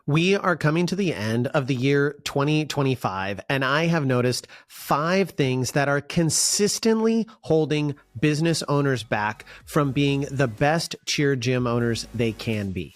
We are coming to the end of the year 2025, and I have noticed 5 things that are consistently holding business owners back from being the best cheer gym owners they can be.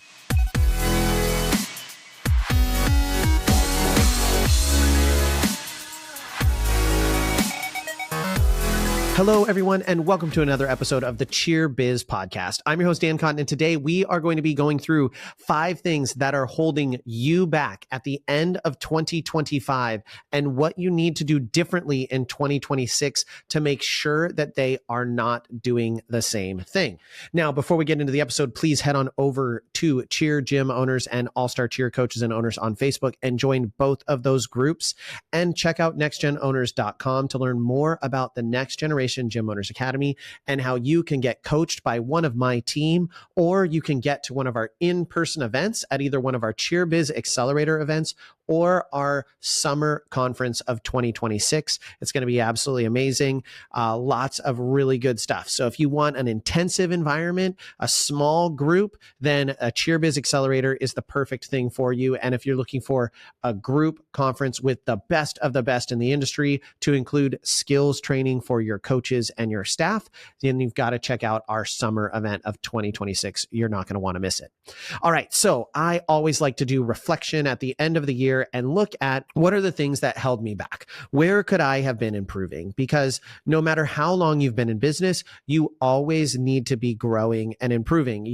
Hello, everyone, and welcome to another episode of the Cheer Biz Podcast. I'm your host, Dan Cotton, and today we are going to be going through 5 things that are holding you back at the end of 2025 and what you need to do differently in 2026 to make sure that they are not doing the same thing. Now, before we get into the episode, please head on over to Cheer Gym Owners and All-Star Cheer Coaches and Owners on Facebook and join both of those groups, and check out nextgenowners.com to learn more about the next generation Gym Owners Academy and how you can get coached by one of my team, or you can get to one of our in-person events at either one of our Cheer Biz Accelerator events or our summer conference of 2026. It's going to be absolutely amazing. Lots of really good stuff. So if you want an intensive environment, a small group, then a Cheer Biz Accelerator is the perfect thing for you. And if you're looking for a group conference with the best of the best in the industry to include skills training for your coaches and your staff, then you've got to check out our summer event of 2026. You're not going to want to miss it. All right. So I always like to do reflection at the end of the year and look at what are the things that held me back? Where could I have been improving? Because no matter how long you've been in business, you always need to be growing and improving.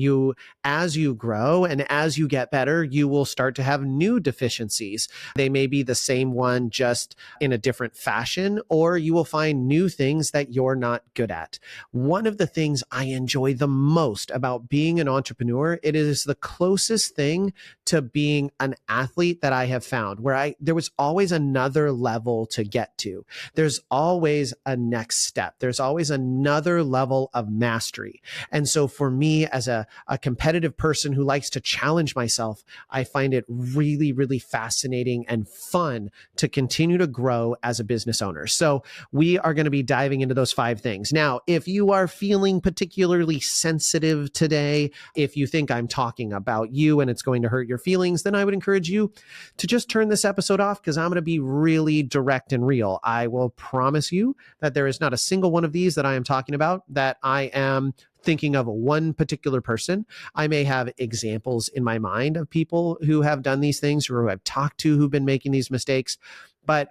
As you grow and as you get better, you will start to have new deficiencies. They may be the same one, just in a different fashion, or you will find new things that you're not good at. One of the things I enjoy the most about being an entrepreneur, it is the closest thing to being an athlete that I have found, where there was always another level to get to. There's always a next step. There's always another level of mastery. And so for me, as a competitive person who likes to challenge myself, I find it really, really fascinating and fun to continue to grow as a business owner. So we are going to be diving into those 5 things. Now, if you are feeling particularly sensitive today, if you think I'm talking about you and it's going to hurt your feelings, then I would encourage you to just turn this episode off, because I'm going to be really direct and real. I will promise you that there is not a single one of these that I am talking about that I am thinking of one particular person. I may have examples in my mind of people who have done these things or who I've talked to who've been making these mistakes, but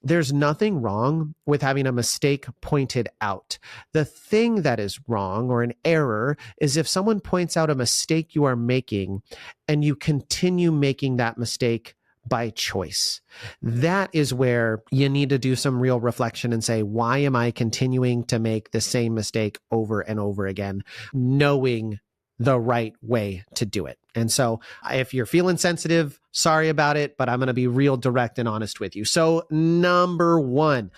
there's nothing wrong with having a mistake pointed out. The thing that is wrong or an error is if someone points out a mistake you are making and you continue making that mistake by choice. That is where you need to do some real reflection and say, why am I continuing to make the same mistake over and over again, knowing the right way to do it? And so if you're feeling sensitive, sorry about it, but I'm going to be real direct and honest with you. So the number one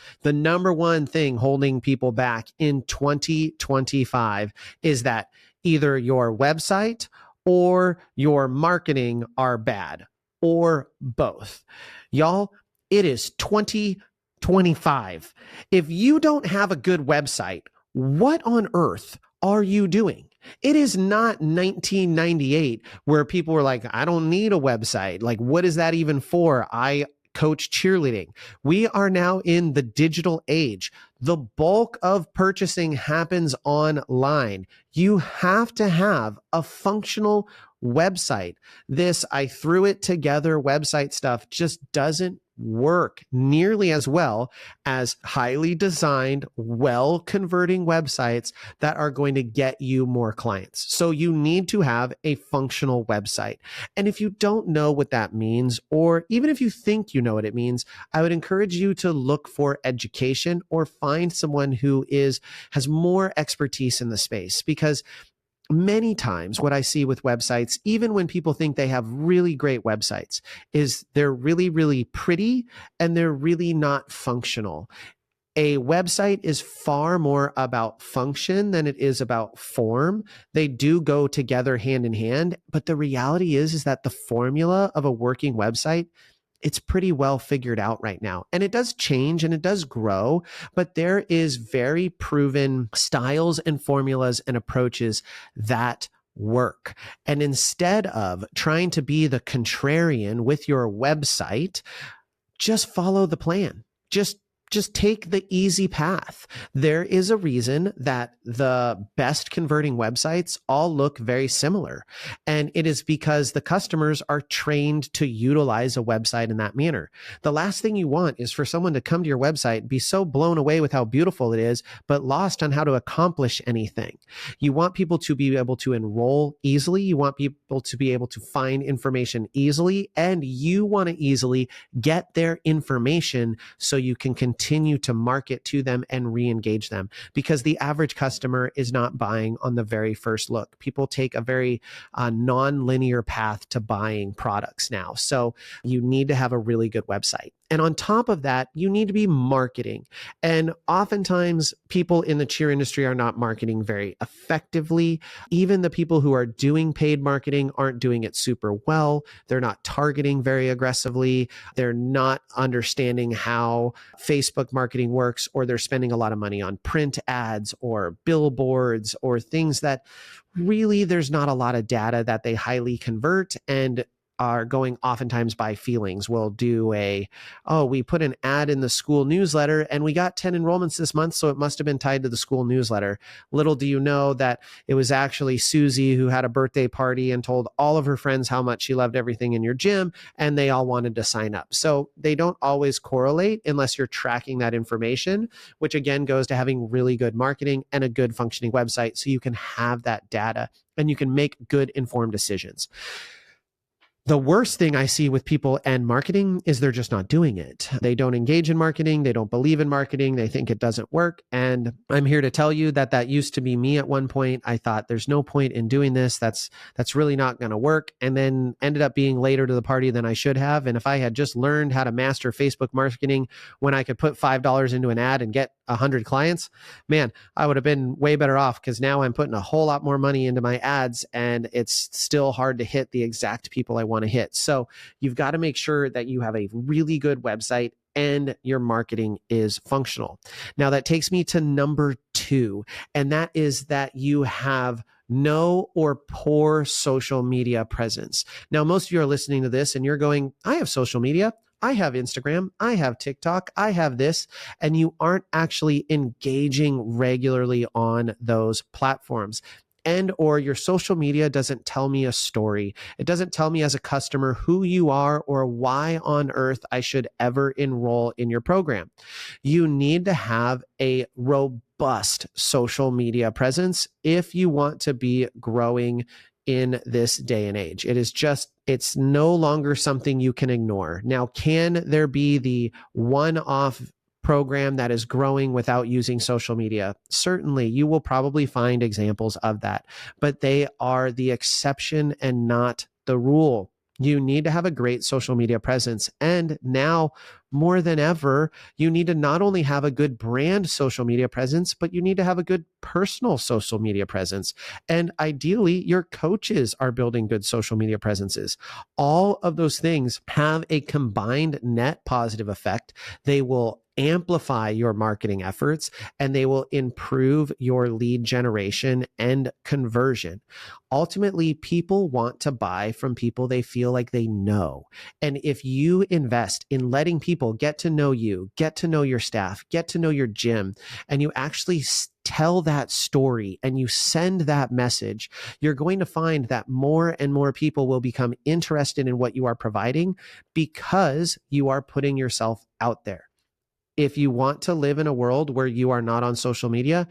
thing holding people back in 2025 is that either your website or your marketing are bad, or both. Y'all, it is 2025. If you don't have a good website, what on earth are you doing? It is not 1998 where people were like, I don't need a website. Like, what is that even for? I coach cheerleading. We are now in the digital age. The bulk of purchasing happens online. You have to have a functional website. This I threw it together website stuff just doesn't work nearly as well as highly designed, well converting websites that are going to get you more clients. So you need to have a functional website. And if you don't know what that means, or even if you think you know what it means, I would encourage you to look for education or find someone who has more expertise in the space, because many times what I see with websites, even when people think they have really great websites, is they're really, really pretty and they're really not functional. A website is far more about function than it is about form. They do go together hand in hand, but the reality is that the formula of a working website, it's pretty well figured out right now. And it does change and it does grow, but there is very proven styles and formulas and approaches that work. And instead of trying to be the contrarian with your website, just follow the plan. Just take the easy path. There is a reason that the best converting websites all look very similar. And it is because the customers are trained to utilize a website in that manner. The last thing you want is for someone to come to your website, be so blown away with how beautiful it is, but lost on how to accomplish anything. You want people to be able to enroll easily. You want people to be able to find information easily, and you want to easily get their information so you can continue to market to them and re-engage them, because the average customer is not buying on the very first look. People take a very non-linear path to buying products now. So you need to have a really good website. And on top of that, you need to be marketing. And oftentimes people in the cheer industry are not marketing very effectively. Even the people who are doing paid marketing aren't doing it super well. They're not targeting very aggressively. They're not understanding how Facebook marketing works, or they're spending a lot of money on print ads or billboards or things that really there's not a lot of data that they highly convert, and are going oftentimes by feelings. We'll do we put an ad in the school newsletter and we got 10 enrollments this month, so it must have been tied to the school newsletter. Little do you know that it was actually Susie who had a birthday party and told all of her friends how much she loved everything in your gym, and they all wanted to sign up. So they don't always correlate unless you're tracking that information, which again goes to having really good marketing and a good functioning website so you can have that data and you can make good informed decisions. The worst thing I see with people and marketing is they're just not doing it. They don't engage in marketing. They don't believe in marketing. They think it doesn't work. And I'm here to tell you that used to be me at one point. I thought there's no point in doing this. That's really not going to work. And then ended up being later to the party than I should have. And if I had just learned how to master Facebook marketing when I could put $5 into an ad and get 100 clients, man, I would have been way better off, because now I'm putting a whole lot more money into my ads and it's still hard to hit the exact people I want to hit. So you've got to make sure that you have a really good website and your marketing is functional. Now that takes me to number 2, and that is that you have no or poor social media presence. Now, most of you are listening to this and you're going, I have social media. I have Instagram, I have TikTok, I have this, and you aren't actually engaging regularly on those platforms. And or your social media doesn't tell me a story. It doesn't tell me as a customer who you are or why on earth I should ever enroll in your program. You need to have a robust social media presence if you want to be growing in this day and age. It's no longer something you can ignore. Now, can there be the one-off program that is growing without using social media? Certainly, you will probably find examples of that, but they are the exception and not the rule. You need to have a great social media presence. And now, more than ever, you need to not only have a good brand social media presence, but you need to have a good personal social media presence. And ideally, your coaches are building good social media presences. All of those things have a combined net positive effect. They will amplify your marketing efforts and they will improve your lead generation and conversion. Ultimately, people want to buy from people they feel like they know. And if you invest in letting people get to know you, get to know your staff, get to know your gym, and you actually tell that story and you send that message, you're going to find that more and more people will become interested in what you are providing because you are putting yourself out there. If you want to live in a world where you are not on social media,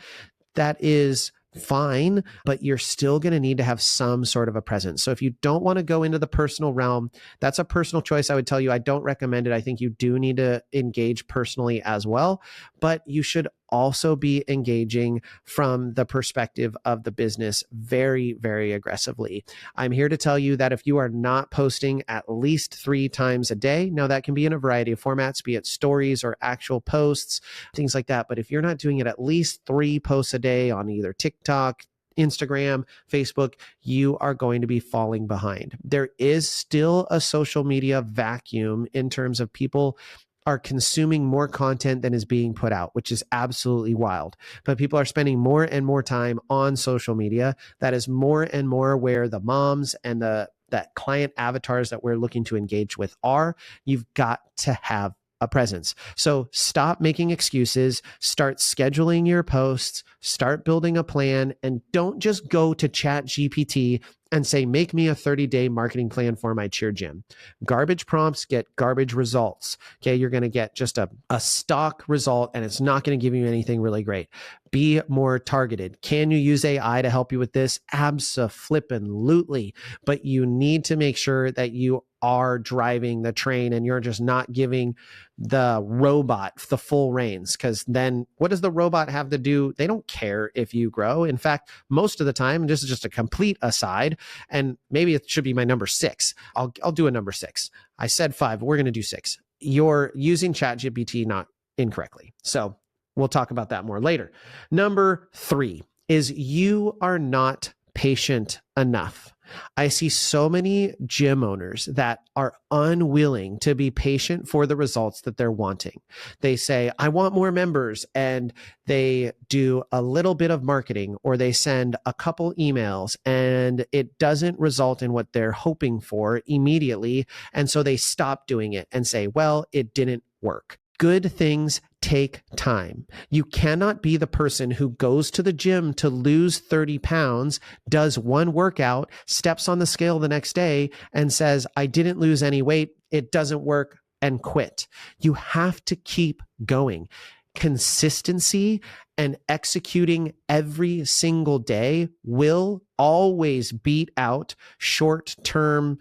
that is fine, but you're still going to need to have some sort of a presence. So if you don't want to go into the personal realm, that's a personal choice. I would tell you, I don't recommend it. I think you do need to engage personally as well, but you should also be engaging from the perspective of the business very, very aggressively. I'm here to tell you that if you are not posting at least 3 times a day, now that can be in a variety of formats, be it stories or actual posts, things like that. But if you're not doing it at least 3 posts a day on either TikTok, Instagram, Facebook, you are going to be falling behind. There is still a social media vacuum in terms of people are consuming more content than is being put out, which is absolutely wild. But people are spending more and more time on social media. That is more and more where the moms and that client avatars that we're looking to engage with are. You've got to have a presence. So stop making excuses, start scheduling your posts, start building a plan, and don't just go to Chat GPT and say, make me a 30-day marketing plan for my cheer gym. Garbage prompts get garbage results. Okay. You're going to get just a stock result, and it's not going to give you anything really great. Be more targeted. Can you use AI to help you with this? Abso-flippin-lutely. But you need to make sure that you are driving the train and you're just not giving the robot the full reins, because then what does the robot have to do? They don't care if you grow. In fact, most of the time, this is just a complete aside, and maybe it should be my number 6. I'll do a number 6. I said 5, but we're going to do 6. You're using ChatGPT not incorrectly. So we'll talk about that more later. Number 3 is you are not patient enough. I see so many gym owners that are unwilling to be patient for the results that they're wanting. They say, I want more members, and they do a little bit of marketing, or they send a couple emails and it doesn't result in what they're hoping for immediately. And so they stop doing it and say, well, it didn't work. Good things take time. You cannot be the person who goes to the gym to lose 30 pounds, does one workout, steps on the scale the next day, and says, I didn't lose any weight, it doesn't work, and quit. You have to keep going. Consistency and executing every single day will always beat out short-term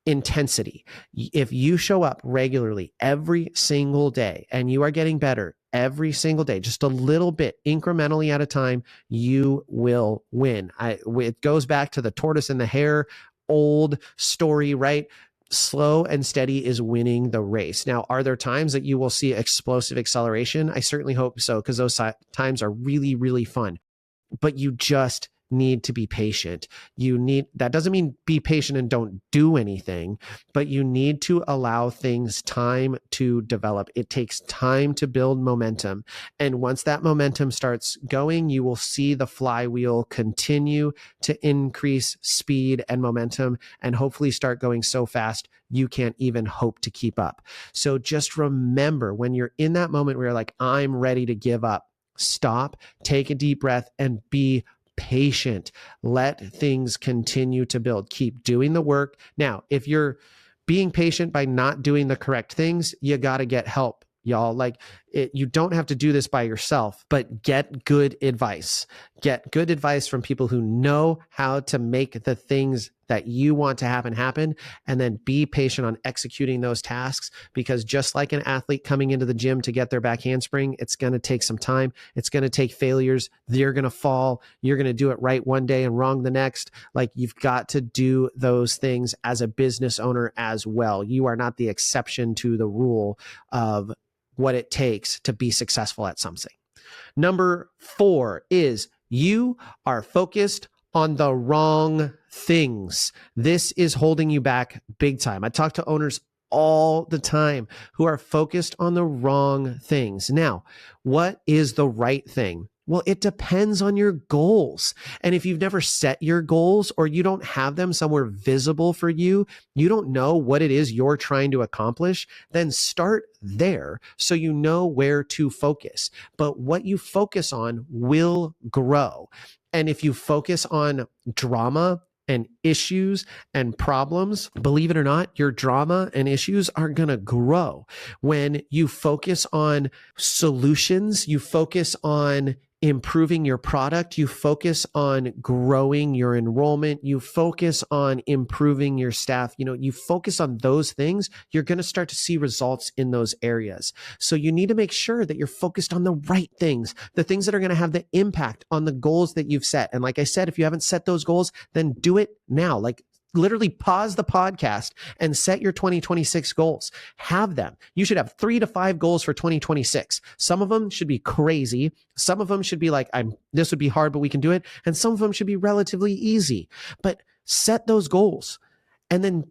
intensity. If you show up regularly every single day and you are getting better every single day, just a little bit incrementally at a time, you will win. It goes back to the tortoise and the hare old story, right? Slow and steady is winning the race. Now, are there times that you will see explosive acceleration? I certainly hope so, because those times are really, really fun. But you just need to be patient. That doesn't mean be patient and don't do anything, but you need to allow things time to develop. It takes time to build momentum. And once that momentum starts going, you will see the flywheel continue to increase speed and momentum, and hopefully start going so fast you can't even hope to keep up. So just remember, when you're in that moment where you're like, I'm ready to give up, stop, take a deep breath, and be patient. Let things continue to build. Keep doing the work. Now, if you're being patient by not doing the correct things, you got to get help, y'all. You don't have to do this by yourself, but get good advice. Get good advice from people who know how to make the things that you want to happen, and then be patient on executing those tasks, because just like an athlete coming into the gym to get their back handspring, it's going to take some time. It's going to take failures. They're going to fall. You're going to do it right one day and wrong the next. You've got to do those things as a business owner as well. You are not the exception to the rule of what it takes to be successful at something. Number 4 is you are focused on the wrong things. This is holding you back big time. I talk to owners all the time who are focused on the wrong things. Now, what is the right thing? Well, it depends on your goals. And if you've never set your goals, or you don't have them somewhere visible for you, you don't know what it is you're trying to accomplish, then start there so you know where to focus. But what you focus on will grow. And if you focus on drama and issues and problems, believe it or not, your drama and issues are going to grow. When you focus on solutions, you focus on improving your product, you focus on growing your enrollment, you focus on improving your staff, you focus on those things, you're going to start to see results in those areas. So you need to make sure that you're focused on the right things, the things that are going to have the impact on the goals that you've set. And like I said, if you haven't set those goals, then do it now. Literally pause the podcast and set your 2026 goals. Have them. You should have 3 to 5 goals for 2026. Some of them should be crazy. Some of them should be this would be hard, but we can do it. And some of them should be relatively easy. But set those goals and then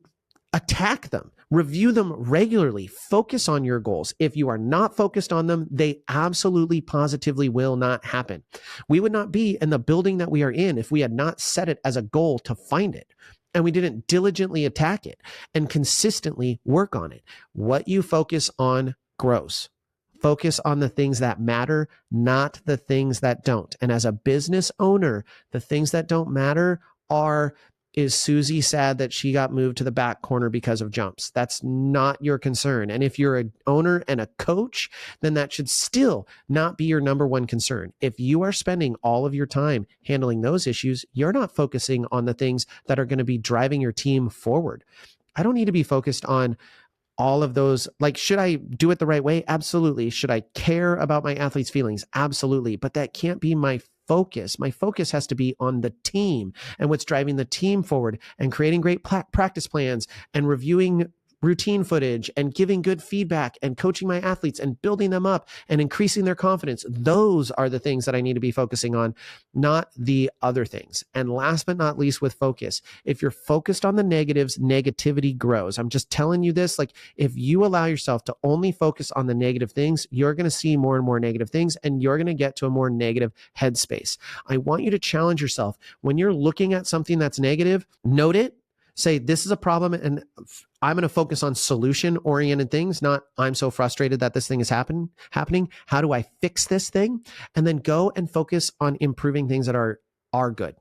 attack them. Review them regularly. Focus on your goals. If you are not focused on them, they absolutely positively will not happen. We would not be in the building that we are in if we had not set it as a goal to find it, and we didn't diligently attack it and consistently work on it. What you focus on grows. Focus on the things that matter, not the things that don't. And as a business owner, the things that don't matter are, is Susie sad that she got moved to the back corner because of jumps? That's not your concern. And if you're an owner and a coach, then that should still not be your number one concern. If you are spending all of your time handling those issues, you're not focusing on the things that are going to be driving your team forward. I don't need to be focused on all of those. Like, should I do it the right way? Absolutely. Should I care about my athletes' feelings? Absolutely. But that can't be my focus. My focus has to be on the team and what's driving the team forward, and creating great practice plans and reviewing routine footage and giving good feedback and coaching my athletes and building them up and increasing their confidence. Those are the things that I need to be focusing on, not the other things. And last but not least, with focus, if you're focused on the negatives, negativity grows. I'm just telling you this. Like, if you allow yourself to only focus on the negative things, you're going to see more and more negative things, and you're going to get to a more negative headspace. I want you to challenge yourself. When you're looking at something that's negative, note it. Say, this is a problem, and I'm going to focus on solution-oriented things, not I'm so frustrated that this thing is happening. How do I fix this thing? And then go and focus on improving things that are good,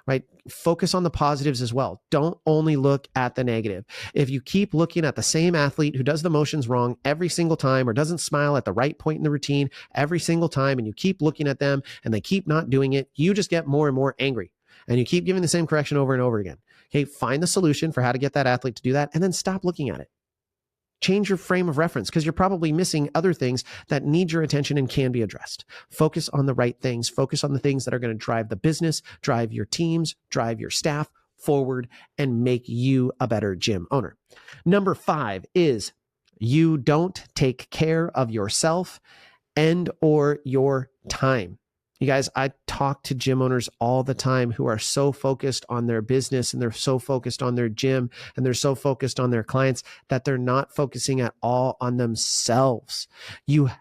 right? Focus on the positives as well. Don't only look at the negative. If you keep looking at the same athlete who does the motions wrong every single time, or doesn't smile at the right point in the routine every single time, and you keep looking at them and they keep not doing it, you just get more and more angry, and you keep giving the same correction over and over again. Okay, find the solution for how to get that athlete to do that, and then stop looking at it. Change your frame of reference, because you're probably missing other things that need your attention and can be addressed. Focus on the right things. Focus on the things that are going to drive the business, drive your teams, drive your staff forward, and make you a better gym owner. Number 5 is you don't take care of yourself and or your time. You guys, I talk to gym owners all the time who are so focused on their business, and they're so focused on their gym, and they're so focused on their clients that they're not focusing at all on themselves.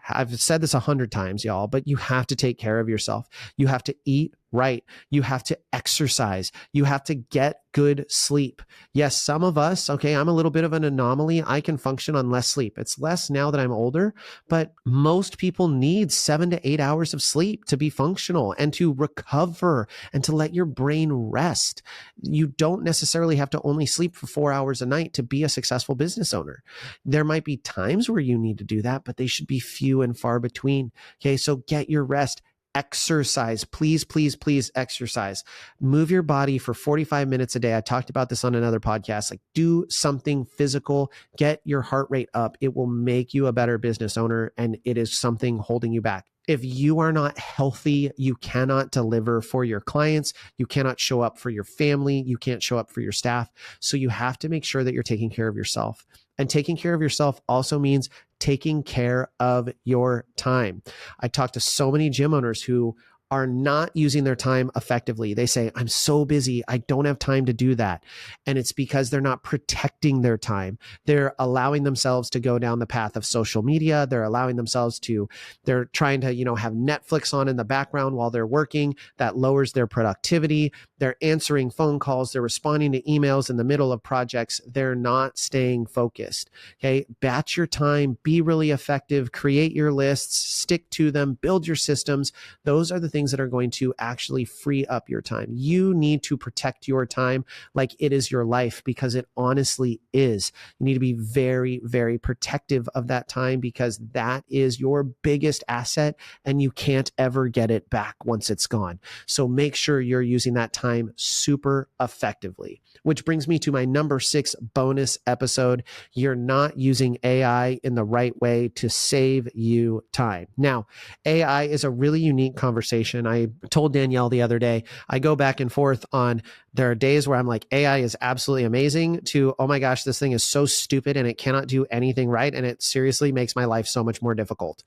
I've said this 100 times, y'all, but you have to take care of yourself. You have to eat right. You have to exercise. You have to get good sleep. Yes, some of us, okay, I'm a little bit of an anomaly. I can function on less sleep. It's less now that I'm older, but most people need 7 to 8 hours of sleep to be functional and to recover and to let your brain rest. You don't necessarily have to only sleep for 4 hours a night to be a successful business owner. There might be times where you need to do that, but they should be few and far between. Okay, so get your rest. Exercise. Please, please, please exercise. Move your body for 45 minutes a day. I talked about this on another podcast. Like, do something physical. Get your heart rate up. It will make you a better business owner, and it is something holding you back. If you are not healthy, you cannot deliver for your clients. You cannot show up for your family. You can't show up for your staff. So you have to make sure that you're taking care of yourself. And taking care of yourself also means taking care of your time. I talk to so many gym owners who are not using their time effectively. They say, I'm so busy, I don't have time to do that. And it's because they're not protecting their time. They're allowing themselves to go down the path of social media. They're allowing themselves to, they're trying to, have Netflix on in the background while they're working. That lowers their productivity. They're answering phone calls. They're responding to emails in the middle of projects. They're not staying focused. Okay. Batch your time, be really effective, create your lists, stick to them, build your systems. Those are the things that are going to actually free up your time. You need to protect your time like it is your life, because it honestly is. You need to be very, very protective of that time, because that is your biggest asset and you can't ever get it back once it's gone. So make sure you're using that time super effectively. Which brings me to my number 6 bonus episode. You're not using AI in the right way to save you time. Now, AI is a really unique conversation. I told Danielle the other day, I go back and forth on, there are days where I'm like, AI is absolutely amazing, to, oh my gosh, this thing is so stupid and it cannot do anything right. And it seriously makes my life so much more difficult.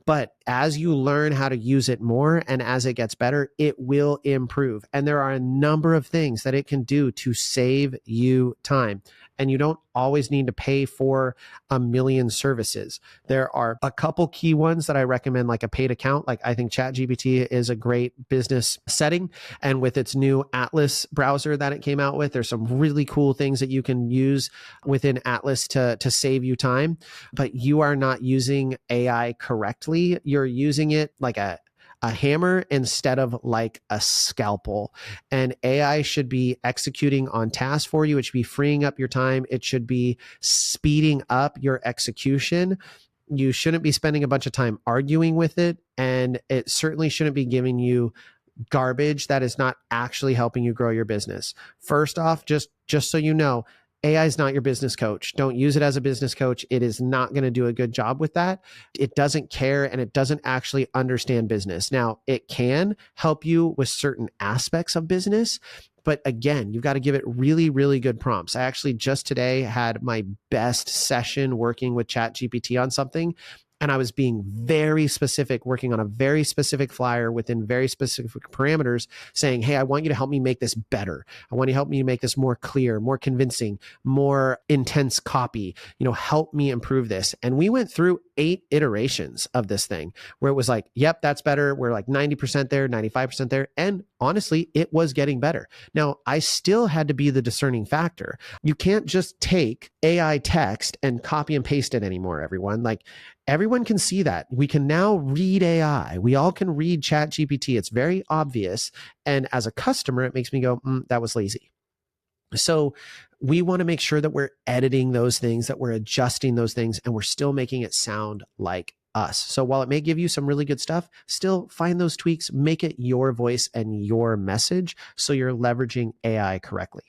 But as you learn how to use it more and as it gets better, it will improve. And there are a number of things that it can do to save you time. and you don't always need to pay for a million services. There are a couple key ones that I recommend, like a paid account. Like I think ChatGPT is a great business setting. And with its new Atlas browser that it came out with, there's some really cool things that you can use within Atlas to save you time. But you are not using AI correctly. You're using it like a hammer instead of like a scalpel. And AI should be executing on tasks for you. It should be freeing up your time. It should be speeding up your execution. You shouldn't be spending a bunch of time arguing with it. And it certainly shouldn't be giving you garbage that is not actually helping you grow your business. First off, just so you know, AI is not your business coach. Don't use it as a business coach. It is not going to do a good job with that. It doesn't care and it doesn't actually understand business. Now, it can help you with certain aspects of business, but again, you've got to give it really, really good prompts. I actually just today had my best session working with ChatGPT on something. And I was being very specific, working on a very specific flyer within very specific parameters, saying, hey, I want you to help me make this better. I want you to help me make this more clear, more convincing, more intense copy. Help me improve this. And we went through 8 iterations of this thing where it was like, yep, that's better. We're like 90% there, 95% there. And honestly, it was getting better. Now, I still had to be the discerning factor. You can't just take AI text and copy and paste it anymore, everyone. Like, everyone can see that. We can now read AI. We all can read ChatGPT. It's very obvious. And as a customer, it makes me go, that was lazy. So we want to make sure that we're editing those things, that we're adjusting those things, and we're still making it sound like us. So while it may give you some really good stuff, still find those tweaks, make it your voice and your message so you're leveraging AI correctly.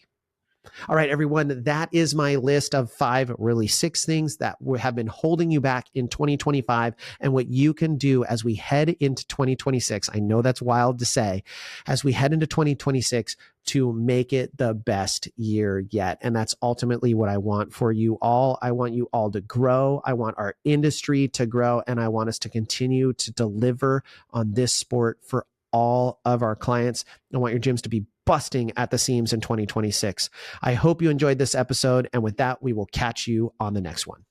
All right, everyone, that is my list of 6 things that have been holding you back in 2025 and what you can do as we head into 2026. I know that's wild to say, as we head into 2026 to make it the best year yet. And that's ultimately what I want for you all. I want you all to grow. I want our industry to grow, and I want us to continue to deliver on this sport for all of our clients. I want your gyms to be busting at the seams in 2026. I hope you enjoyed this episode. And with that, we will catch you on the next one.